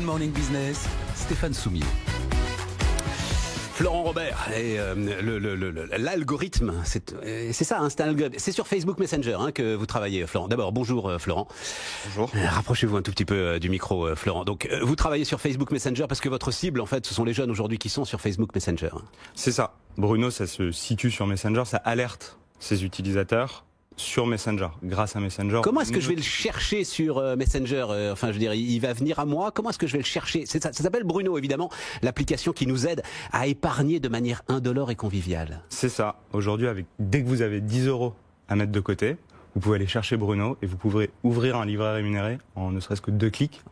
Morning Business, Stéphane Soumier. Florent Robert et l'algorithme, c'est ça, hein, c'est sur Facebook Messenger que vous travaillez, Florent. D'abord, bonjour Florent. Bonjour. Rapprochez-vous un tout petit peu du micro, Florent. Donc, vous travaillez sur Facebook Messenger parce que votre cible, en fait, ce sont les jeunes aujourd'hui qui sont sur Facebook Messenger. C'est ça. Bruno, ça se situe sur Messenger, ça alerte ses utilisateurs sur Messenger, grâce à Messenger. Comment est-ce que je vais le chercher sur Messenger Enfin, je veux dire, il va venir à moi. Comment est-ce que je vais le chercher? Ça s'appelle Bruno, évidemment, l'application qui nous aide à épargner de manière indolore et conviviale. C'est ça. Aujourd'hui, dès que vous avez 10 € à mettre de côté, vous pouvez aller chercher Bruno et vous pouvez ouvrir un livret rémunéré en ne serait-ce que 2 clics.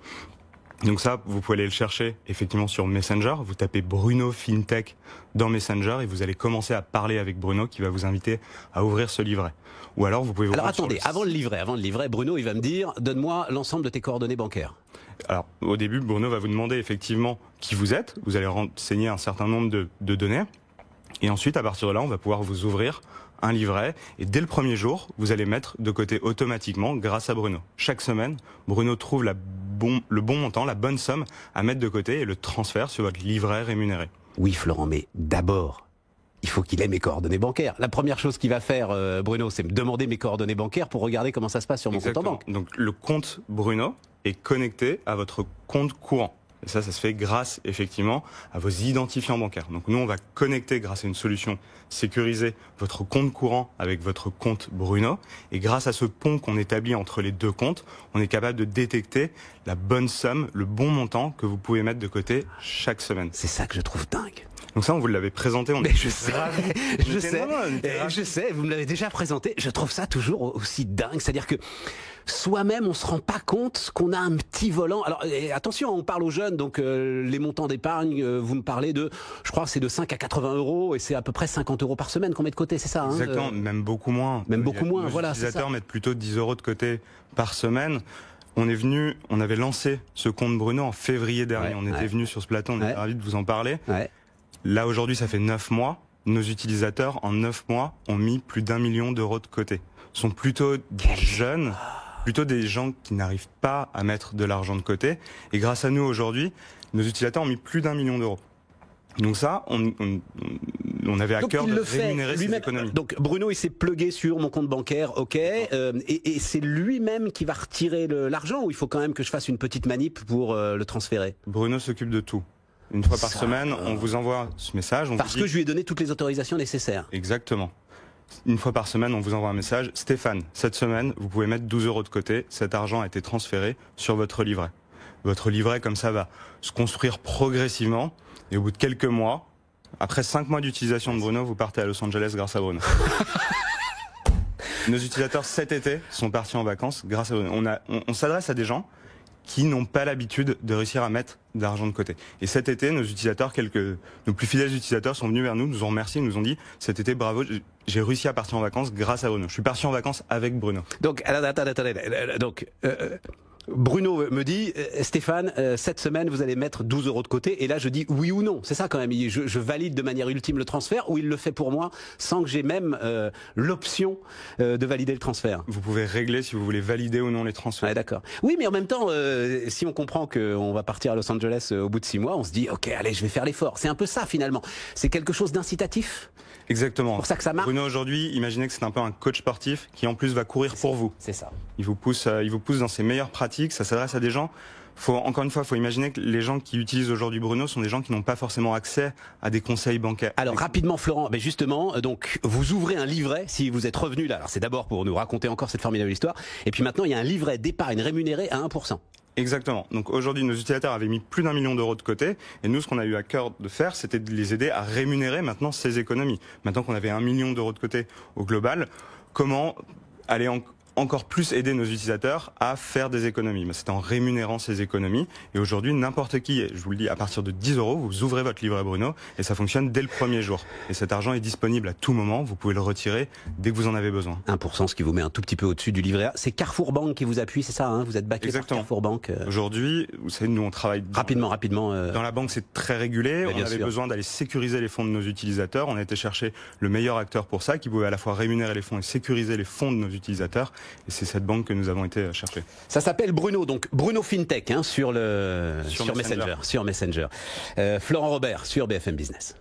Donc ça, vous pouvez aller le chercher effectivement sur Messenger. Vous tapez Bruno FinTech dans Messenger et vous allez commencer à parler avec Bruno qui va vous inviter à ouvrir ce livret. Ou alors vous pouvez... Alors attendez, avant le livret, Bruno, il va me dire, donne-moi l'ensemble de tes coordonnées bancaires. Alors au début, Bruno va vous demander effectivement qui vous êtes. Vous allez renseigner un certain nombre de données. Et ensuite, à partir de là, on va pouvoir vous ouvrir un livret. Et dès le premier jour, vous allez mettre de côté automatiquement grâce à Bruno. Chaque semaine, Bruno trouve le bon montant, la bonne somme à mettre de côté et le transfère sur votre livret rémunéré. Oui, Florent, mais d'abord, il faut qu'il ait mes coordonnées bancaires. La première chose qu'il va faire, Bruno, c'est me demander mes coordonnées bancaires pour regarder comment ça se passe sur mon compte en banque. Donc le compte Bruno est connecté à votre compte courant. Et ça se fait grâce, effectivement, à vos identifiants bancaires. Donc nous, on va connecter, grâce à une solution sécurisée, votre compte courant avec votre compte Bruno. Et grâce à ce pont qu'on établit entre les deux comptes, on est capable de détecter la bonne somme, le bon montant que vous pouvez mettre de côté chaque semaine. C'est ça que je trouve dingue. Donc ça, on vous l'avait présenté. Je sais, vous me l'avez déjà présenté. Je trouve ça toujours aussi dingue. C'est-à-dire que soi-même, on se rend pas compte qu'on a un petit volant. Alors attention, on parle aux jeunes, donc les montants d'épargne, vous me parlez de, je crois que c'est de 5 à 80 € et c'est à peu près 50 € par semaine qu'on met de côté, c'est ça, hein? Exactement, même beaucoup moins. Même beaucoup moins, voilà. Les utilisateurs mettent plutôt 10 € de côté par semaine. On avait lancé ce compte Bruno en février dernier. On était venu sur ce plateau, on était ravis de vous en parler. Là, aujourd'hui, ça fait 9 mois. Nos utilisateurs, en 9 mois, ont mis plus d'1 million d'euros de côté. Ce sont plutôt des jeunes, plutôt des gens qui n'arrivent pas à mettre de l'argent de côté. Et grâce à nous, aujourd'hui, nos utilisateurs ont mis plus d'1 million d'euros. Donc ça, on avait à cœur de rémunérer ces économies. Donc Bruno, il s'est plugué sur mon compte bancaire, ok, et c'est lui-même qui va retirer l'argent, ou il faut quand même que je fasse une petite manip pour le transférer? Bruno s'occupe de tout. Une fois par semaine, on vous envoie ce message. Parce que je lui ai donné toutes les autorisations nécessaires. Exactement. Une fois par semaine, on vous envoie un message. Stéphane, cette semaine, vous pouvez mettre 12 € de côté. Cet argent a été transféré sur votre livret. Votre livret, comme ça, va se construire progressivement. Et au bout de quelques mois, après 5 mois d'utilisation de Bruno, vous partez à Los Angeles grâce à Bruno. Nos utilisateurs, cet été, sont partis en vacances grâce à Bruno. On s'adresse à des gens qui n'ont pas l'habitude de réussir à mettre de l'argent de côté. Et cet été, nos plus fidèles utilisateurs sont venus vers nous, nous ont remercié, nous ont dit « Cet été, bravo, j'ai réussi à partir en vacances grâce à Bruno. Je suis parti en vacances avec Bruno. » Donc, attendez. Donc, Bruno me dit, Stéphane, cette semaine, vous allez mettre 12 € de côté. Et là, je dis oui ou non. C'est ça quand même. Je valide de manière ultime le transfert, ou il le fait pour moi sans que j'ai même l'option de valider le transfert. Vous pouvez régler si vous voulez valider ou non les transferts. Ouais, d'accord. Oui, mais en même temps, si on comprend qu'on va partir à Los Angeles au bout de 6 mois, on se dit, ok, allez, je vais faire l'effort. C'est un peu ça finalement. C'est quelque chose d'incitatif. Exactement. C'est pour ça que ça marche. Bruno, aujourd'hui, imaginez que c'est un peu un coach sportif qui en plus va courir pour vous. C'est ça. Il vous pousse dans ses meilleures pratiques. Ça s'adresse à des gens. Encore une fois, faut imaginer que les gens qui utilisent aujourd'hui Bruno sont des gens qui n'ont pas forcément accès à des conseils bancaires. Alors rapidement, Florent, justement, donc vous ouvrez un livret si vous êtes revenu là. Alors c'est d'abord pour nous raconter encore cette formidable histoire. Et puis maintenant, il y a un livret d'épargne rémunéré à 1%. Exactement. Donc aujourd'hui, nos utilisateurs avaient mis plus d'1 million d'euros de côté. Et nous, ce qu'on a eu à cœur de faire, c'était de les aider à rémunérer maintenant ces économies. Maintenant qu'on avait 1 million d'euros de côté au global, comment aller encore plus aider nos utilisateurs à faire des économies. C'est en rémunérant ces économies. Et aujourd'hui, n'importe qui, je vous le dis, à partir de 10 €, vous ouvrez votre livret Bruno et ça fonctionne dès le premier jour. Et cet argent est disponible à tout moment. Vous pouvez le retirer dès que vous en avez besoin. 1%, ce qui vous met un tout petit peu au-dessus du livret A. C'est Carrefour Bank qui vous appuie, c'est ça, hein? Vous êtes backé par Carrefour Bank. Aujourd'hui, vous savez, nous on travaille rapidement. Dans la banque, c'est très régulé. On avait besoin d'aller sécuriser les fonds de nos utilisateurs. On a été chercher le meilleur acteur pour ça, qui pouvait à la fois rémunérer les fonds et sécuriser les fonds de nos utilisateurs. Et c'est cette banque que nous avons été chercher. Ça s'appelle Bruno, donc Bruno FinTech sur Messenger. Florent Robert sur BFM Business.